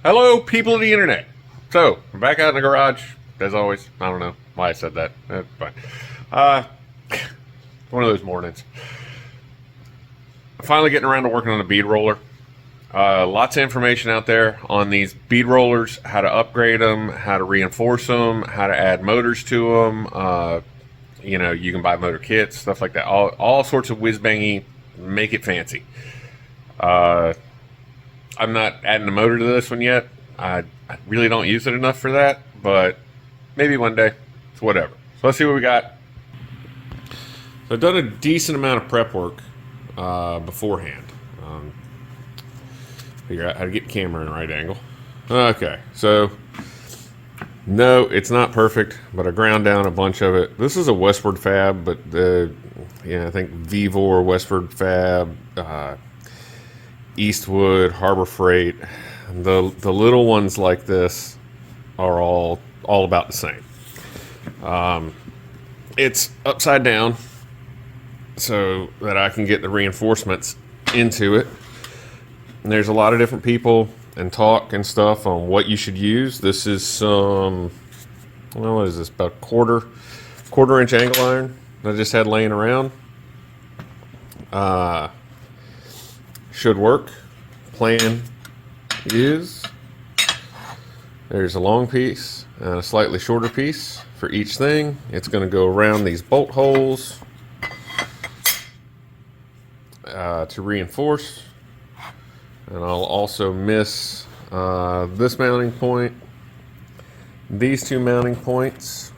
Hello, people of the internet. So, I'm back out in the garage, as always. I don't know why I said that. That's fine. One of those mornings. I'm finally getting around to working on a bead roller. Lots of information out there on these bead rollers, how to upgrade them, how to reinforce them, how to add motors to them. You can buy motor kits, stuff like that. All sorts of whiz-bangy, make it fancy. I'm not adding a motor to this one yet. I really don't use it enough for that, but maybe one day. It's whatever. So let's see what we got. So I've done a decent amount of prep work beforehand. Figure out how to get the camera in the right angle. Okay, so no, it's not perfect, but I ground down a bunch of it. This is a Woodward Fab, but I think Vivor, Woodward Fab, Eastwood, Harbor Freight. The little ones like this are all about the same. It's upside down so that I can get the reinforcements into it. And there's a lot of different people and talk and stuff on what you should use. This is some, what is this, about quarter inch angle iron that I just had laying around. Should work. Plan is there's a long piece and a slightly shorter piece for each thing. It's going to go around these bolt holes to reinforce. And I'll also miss this mounting point, these two mounting points.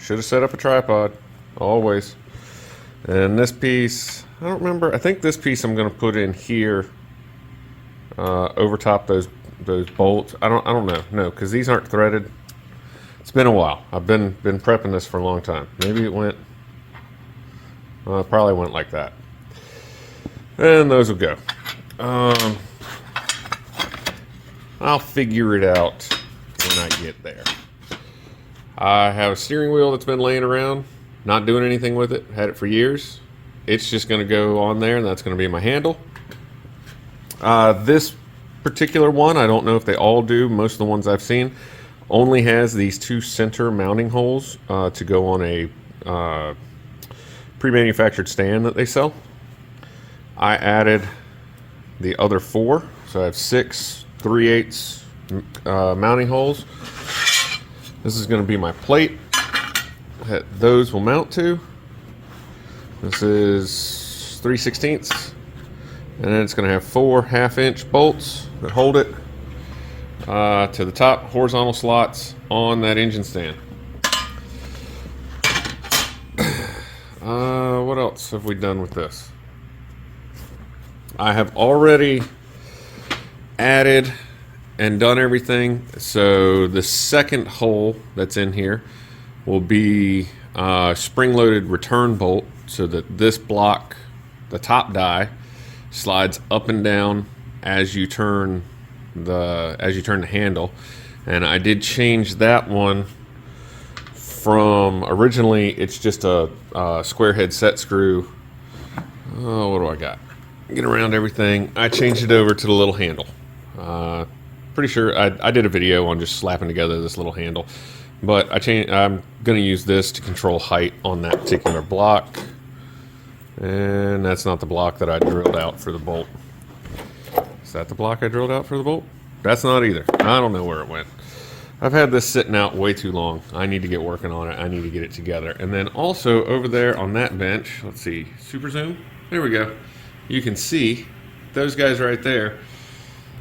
Should have set up a tripod, always. And this piece, I don't remember. I think this piece I'm going to put in here over top those bolts. I don't know. No, because these aren't threaded. It's been a while. I've been prepping this for a long time. Maybe it went. It probably went like that. And those will go. I'll figure it out when I get there. I have a steering wheel that's been laying around, not doing anything with it. Had it for years. It's just going to go on there, and that's going to be my handle. This particular one, I don't know if they all do. Most of the ones I've seen only has these two center mounting holes to go on a pre-manufactured stand that they sell. I added the other four, so I have 6 3/8 mounting holes. This is going to be my plate that those will mount to. This is 3/16, and then it's going to have 4 1/2-inch bolts that hold it to the top horizontal slots on that engine stand. What else have we done with this? I have already added and done everything. So the second hole that's in here will be spring-loaded return bolt, so that this block, the top die, slides up and down as you turn the handle. And I did change that one from originally it's just a square head set screw. Oh, what do I got? Get around everything. I changed it over to the little handle. Pretty sure I did a video on just slapping together this little handle, but I'm going to use this to control height on that particular block. And that's not the block that I drilled out for the bolt. Is that the block I drilled out for the bolt? That's not either. I don't know where it went. I've had this sitting out way too long. I need to get working on it. I need to get it together. And then also over there on that bench, let's see, super zoom. There we go. You can see those guys right there.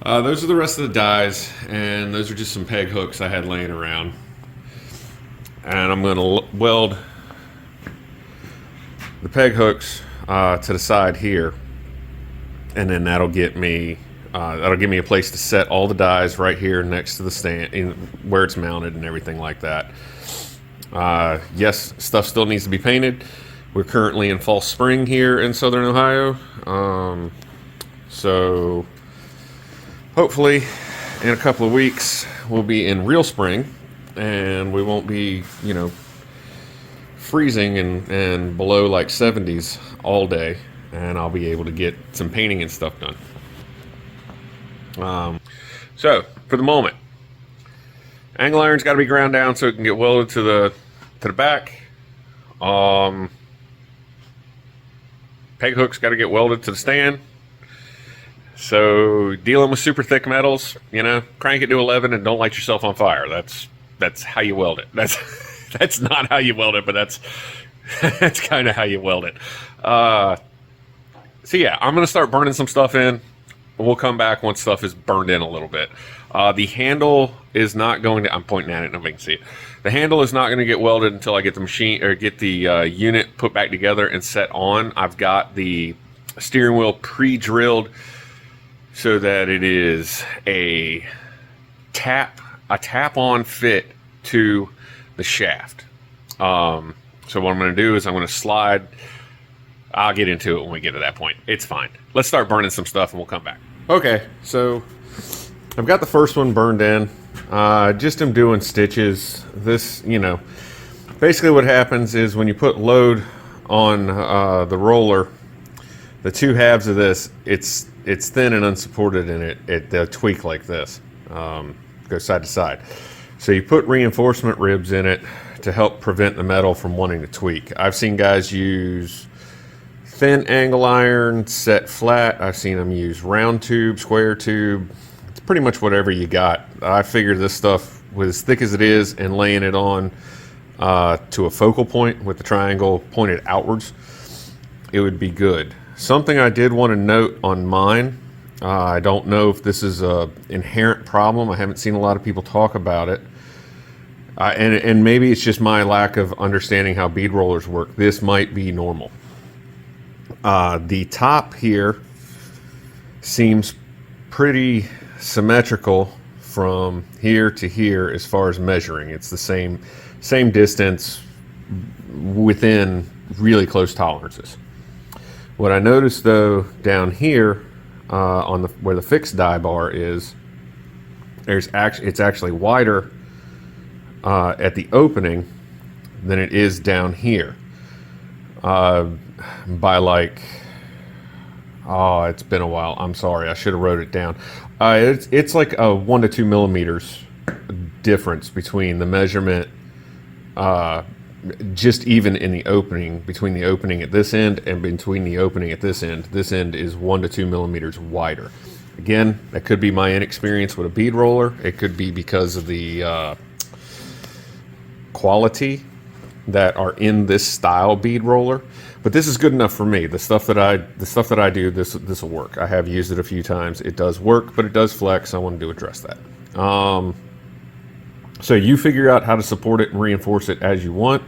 Those are the rest of the dies, and those are just some peg hooks I had laying around. And I'm going to weld the peg hooks to the side here, and then that'll give me a place to set all the dies right here next to the stand, where it's mounted and everything like that. Yes, stuff still needs to be painted. We're currently in fall spring here in Southern Ohio, so hopefully in a couple of weeks we'll be in real spring, and we won't be, freezing and below like 70s all day, and I'll be able to get some painting and stuff done. So for the moment, angle iron's got to be ground down so it can get welded to the back. Peg hook's got to get welded to the stand. So dealing with super thick metals, crank it to 11 and don't light yourself on fire. That's how you weld it. That's not how you weld it, but that's kind of how you weld it. So yeah, I'm gonna start burning some stuff in. We'll come back once stuff is burned in a little bit. The handle is not going to, I'm pointing at it, nobody can see it. The handle is not going to get welded until I get the machine, or get the unit put back together and set on. I've got the steering wheel pre-drilled so that it is a tap-on fit to the shaft. So what I'm going to do is I'm going to slide. I'll get into it when we get to that point. It's fine. Let's start burning some stuff and we'll come back. Okay, so I've got the first one burned in. Just am doing stitches. This, basically what happens is when you put load on the roller, the two halves of this, it's thin and unsupported, and they'll tweak like this, go side to side. So you put reinforcement ribs in it to help prevent the metal from wanting to tweak. I've seen guys use thin angle iron set flat. I've seen them use round tube, square tube. It's pretty much whatever you got. I figured this stuff, with as thick as it is and laying it on to a focal point with the triangle pointed outwards, it would be good. Something I did want to note on mine, I don't know if this is an inherent problem. I haven't seen a lot of people talk about it. And maybe it's just my lack of understanding how bead rollers work. This might be normal. The top here seems pretty symmetrical from here to here as far as measuring. It's the same distance within really close tolerances. What I noticed though down here on where the fixed die bar is, it's actually wider at the opening than it is down here. By like, it's been a while. I'm sorry, I should have wrote it down. It's like a 1 to 2 millimeters difference between the measurement, just even in the opening, between the opening at this end and between the opening at this end. This end is 1 to 2 millimeters wider. Again, that could be my inexperience with a bead roller. It could be because of the quality that are in this style bead roller. But this is good enough for me. The stuff that I do, this will work. I have used it a few times. It does work, but it does flex. I wanted to address that. So you figure out how to support it and reinforce it as you want.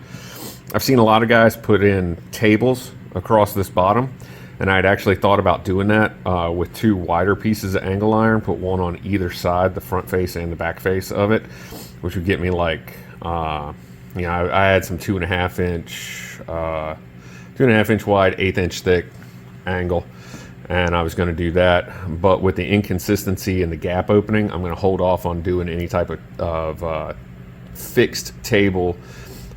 I've seen a lot of guys put in tables across this bottom, and I'd actually thought about doing that with two wider pieces of angle iron, put one on either side, the front face and the back face of it, which would get me like, I had some 2.5 inch wide, 1/8 inch thick angle, and I was going to do that. But with the inconsistency in the gap opening, I'm going to hold off on doing any type of fixed table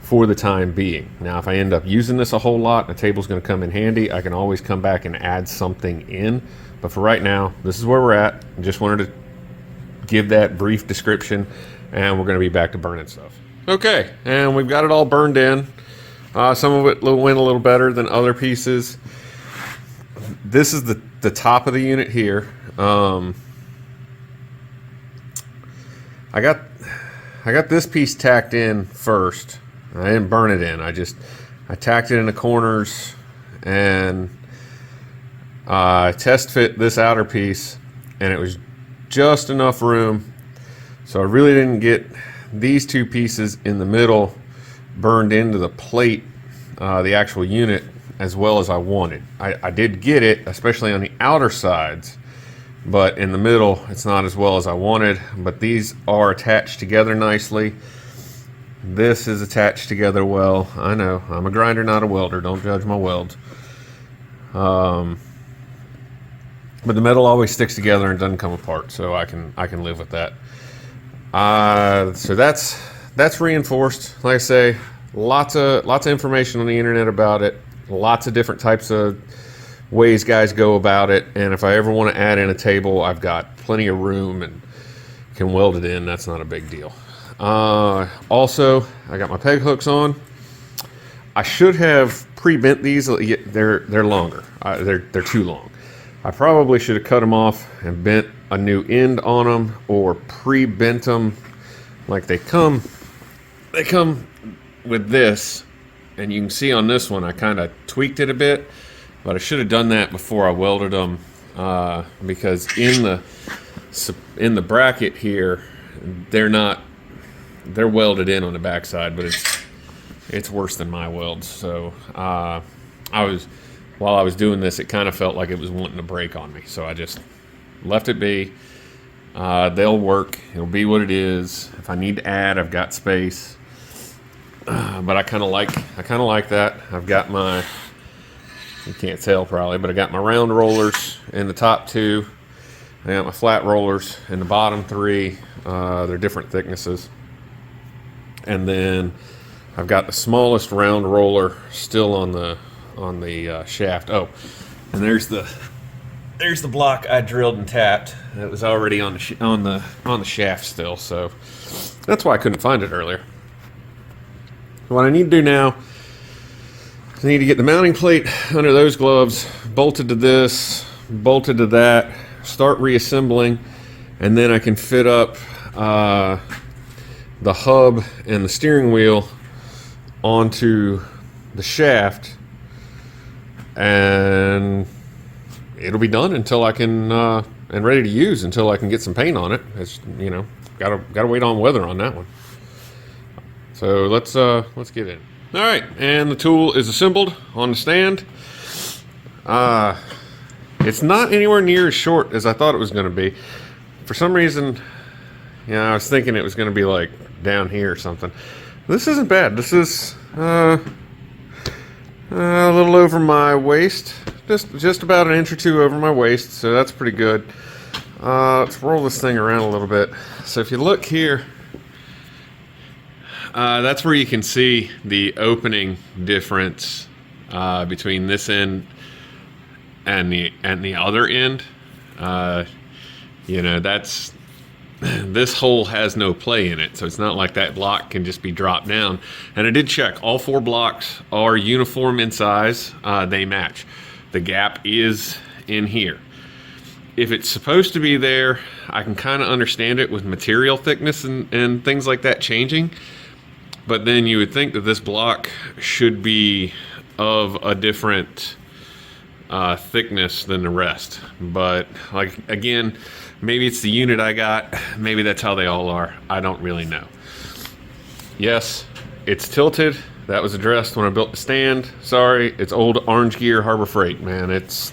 for the time being. Now, if I end up using this a whole lot, a table's going to come in handy. I can always come back and add something in. But for right now, this is where we're at. I just wanted to give that brief description, and we're going to be back to burning stuff. Okay, and we've got it all burned in. Some of it went a little better than other pieces. This is the top of the unit here. I got this piece tacked in first. I didn't burn it in. I tacked it in the corners and test fit this outer piece, and it was just enough room. So I really didn't get these two pieces in the middle burned into the plate, the actual unit, as well as I wanted. I did get it, especially on the outer sides, but in the middle it's not as well as I wanted. But these are attached together nicely. This is attached together well. I know, I'm a grinder, not a welder. Don't judge my welds. But the metal always sticks together and doesn't come apart, so I can live with that. So that's reinforced. Like I say, lots of information on the internet about it. Lots of different types of ways guys go about it. And if I ever want to add in a table, I've got plenty of room, and can weld it in. That's not a big deal. Also, I got my peg hooks on. I should have pre-bent these. They're longer. They're too long. I probably should have cut them off and bent a new end on them, or pre-bent them like they come. They come with this, and you can see on this one I kind of tweaked it a bit, but I should have done that before I welded them, because in the bracket here, they're welded in on the backside, but it's worse than my welds. So while I was doing this, it kind of felt like it was wanting to break on me, so I just left it be. They'll work. It'll be what it is. If I need to add, I've got space. But I kind of like that. I've got my, you can't tell probably, but I got my round rollers in the top two. I got my flat rollers in the bottom three. They're different thicknesses. And then I've got the smallest round roller still on the shaft. Oh, and there's the block I drilled and tapped. That was already on the shaft still, so that's why I couldn't find it earlier. What I need to do now is I need to get the mounting plate under those gloves, bolted to this, bolted to that, start reassembling, and then I can fit up the hub and the steering wheel onto the shaft, and it'll be done until I can and ready to use until I can get some paint on it. It's, you know, gotta wait on weather on that one. So let's get in. All right, and the tool is assembled on the stand. It's not anywhere near as short as I thought it was going to be. For some reason, I was thinking it was going to be like down here or something. This isn't bad. This is a little over my waist, just about an inch or two over my waist. So that's pretty good. Let's roll this thing around a little bit. So if you look here. That's where you can see the opening difference between this end and the other end. That's this hole has no play in it, so it's not like that block can just be dropped down. And I did check; all 4 blocks are uniform in size. They match. The gap is in here. If it's supposed to be there, I can kind of understand it with material thickness and things like that changing. But then you would think that this block should be of a different thickness than the rest. But like, again, maybe it's the unit I got. Maybe that's how they all are. I don't really know. Yes, it's tilted. That was addressed when I built the stand. Sorry, it's old Orange Gear Harbor Freight, man. It's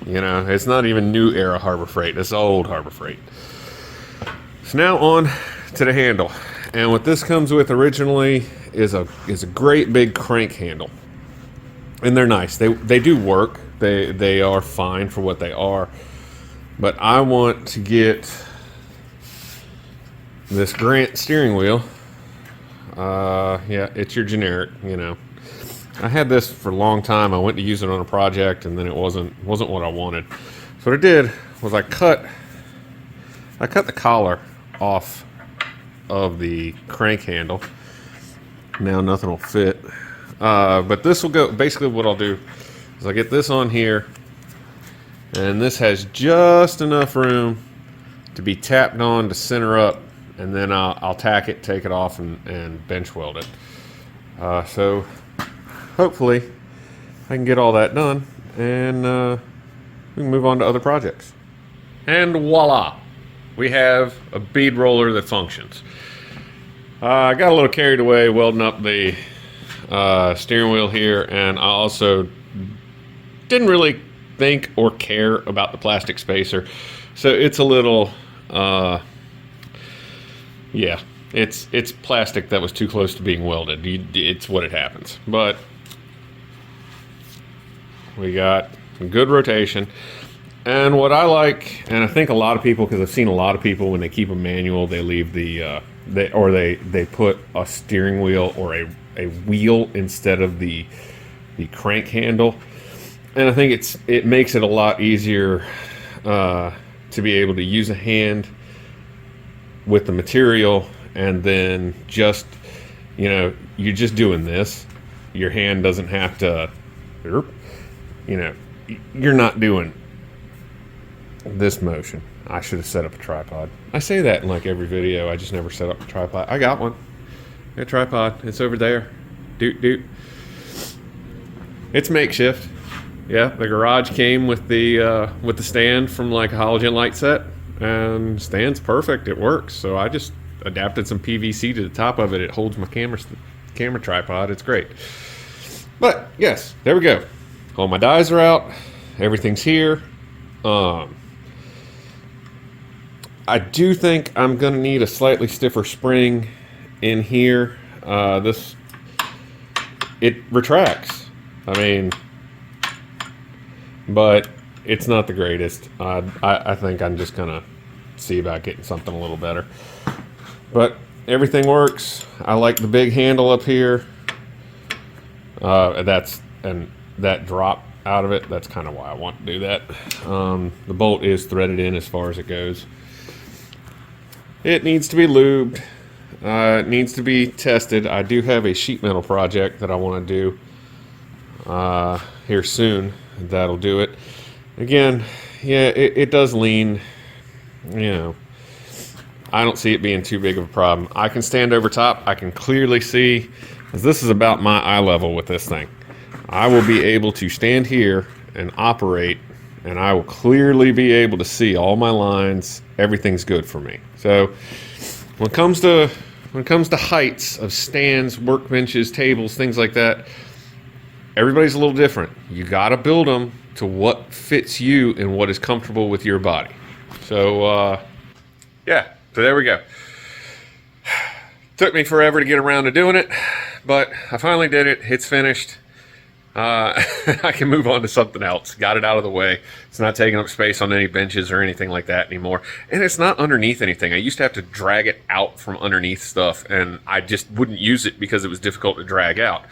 not even new era Harbor Freight. It's old Harbor Freight. So now on to the handle. And what this comes with originally is a great big crank handle, and they're nice. They do work. They are fine for what they are. But I want to get this Grant steering wheel. It's your generic. I had this for a long time. I went to use it on a project, and then it wasn't what I wanted. So what I did was I cut the collar off of the crank handle. Now nothing will fit, but this will go. Basically what I'll do is I'll get this on here, and this has just enough room to be tapped on to center up, and then I'll tack it, take it off, and bench weld it. So hopefully I can get all that done, and we can move on to other projects. And voila, we have a bead roller that functions. I got a little carried away welding up the steering wheel here, and I also didn't really think or care about the plastic spacer. So it's a little, it's plastic that was too close to being welded. It's what it happens. But we got good rotation. And what I like, and I think a lot of people, because I've seen a lot of people when they keep a manual, they leave they put a steering wheel or a wheel instead of the crank handle, and I think it makes it a lot easier to be able to use a hand with the material, and then just, you know, you're just doing this. Your hand doesn't have to, you know, you're not doing this motion. I should have set up a tripod. I say that in like every video. I just never set up a tripod. I got one. A tripod. It's over there. Doot. It's makeshift. Yeah, the garage came with the stand from like a halogen light set, and stand's perfect. It works. So I just adapted some PVC to the top of it. It holds my camera tripod. It's great. But yes, there we go. All my dies are out. Everything's here. I do think I'm gonna need a slightly stiffer spring in here. It retracts. I mean, but it's not the greatest. I think I'm just gonna see about getting something a little better. But everything works. I like the big handle up here. That drop out of it. That's kind of why I want to do that. The bolt is threaded in as far as it goes. It needs to be lubed. It needs to be tested. I do have a sheet metal project that I want to do here soon. That'll do it. Again, yeah, it does lean. You know, I don't see it being too big of a problem. I can stand over top. I can clearly see, because this is about my eye level with this thing. I will be able to stand here and operate, and I will clearly be able to see all my lines. Everything's good for me. So when it comes to heights of stands, workbenches, tables, things like that, everybody's a little different. You got to build them to what fits you and what is comfortable with your body. So yeah, so there we go. Took me forever to get around to doing it, but I finally did it. It's finished. I can move on to something else. Got it out of the way. It's not taking up space on any benches or anything like that anymore. And it's not underneath anything. I used to have to drag it out from underneath stuff, and I just wouldn't use it because it was difficult to drag out.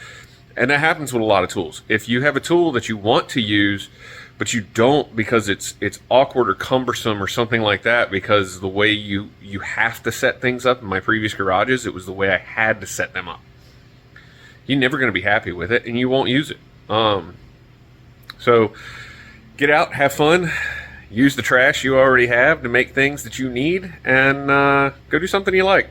And that happens with a lot of tools. If you have a tool that you want to use, but you don't because it's awkward or cumbersome or something like that, because the way you have to set things up in my previous garages, it was the way I had to set them up. You're never going to be happy with it, and you won't use it. So get out, have fun, use the trash you already have to make things that you need, and go do something you like.